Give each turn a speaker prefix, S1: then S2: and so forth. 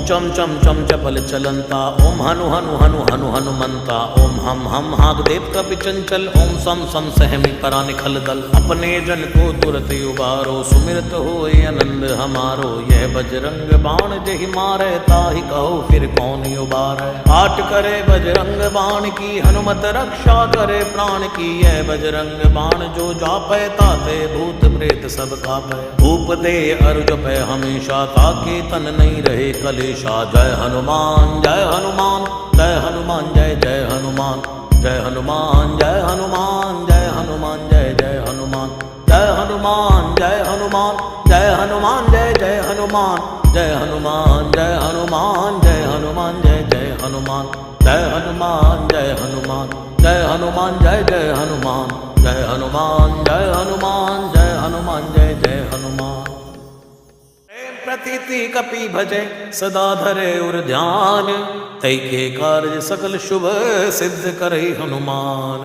S1: चम चम चम चपल चलंता, ओम हनु हनु हनु हनु हनुमंता, ओम हम हागदेव कपि चंचल, ओम सम सम सहमी परा निखल दल। अपने जन को तुरत उबारो, सुमिरत होए आनंद हमारो। यह बजरंग बाण जहि मारे, ताहि कहो फिर कौन उबारे। पाठ करे बजरंग बाण की, हनुमत रक्षा करे प्राण की। यह बजरंग बाण जो जापै, ताते भूत प्रेत सब कापै। धूप दे अरु जपै हमेशा, ताके तन नहीं रहे कलेशा। जय हनुमान जय हनुमान जय हनुमान जय जय हनुमान। जय हनुमान जय हनुमान जय हनुमान जय जय हनुमान। जय हनुमान जय हनुमान जय हनुमान जय जय हनुमान। जय हनुमान जय हनुमान जय हनुमान जय जय हनुमान। जय हनुमान जय हनुमान जय हनुमान जय जय हनुमान। जय हनुमान जय हनुमान जय हनुमान जय जय हनुमान। प्रतीति कपि भजे सदा धरे उर ध्यान, तै के कार्य सकल शुभ सिद्ध करे हनुमान।